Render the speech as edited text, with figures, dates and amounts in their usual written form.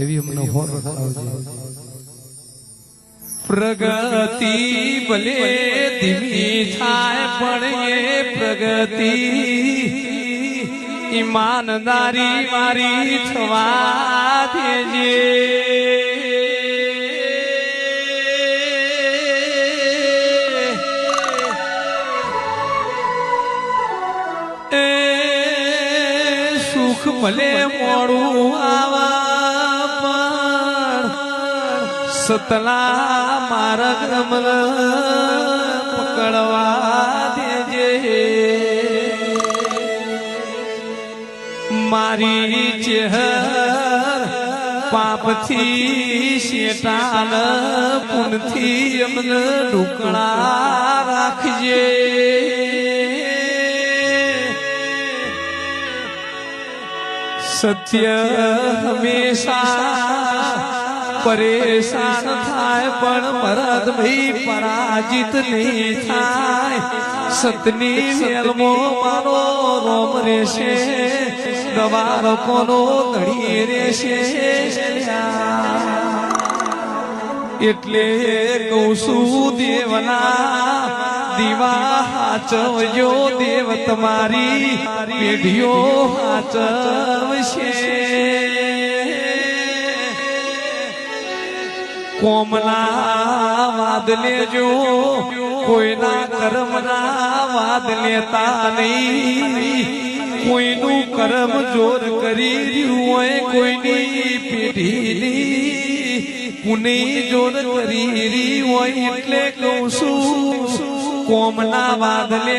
એવી અમને હોર રખાવજે। પ્રગતિ ભલે ધીમી થાય પણ એ પ્રગતિ ઈમાનદારી મારી થવા દેજે। એ સુખ ભલે મોડું આવા સતલા માર્ગ અમલ પકડવા દેજે। મારી ચહેર પાપથી શેતાન પુનથી અમને ઢુકળા રાખજે। સત્ય હંમેશા પરેશાન થાય પણ મરદ ભાઈ પરાજિત નહીં થાય। સતની વેલમાં મારો રોમ રહેશે, ગવાર કોનો ધડી રહેશે। એટલે કહું છું દેવના દીવા હાચવજો, દેવ તમારી પેઢીઓ હાચવશે। કોમના વાદ લેજો, કોઈના કર્મના વાદ લેતા નહીં। કોઈનું કર્મ જોર કરી રહ્યું હોય, કોઈની પેઢીની પુની જોર કરી રહી હોય। એટલે કહું છું કોમના વાદ લે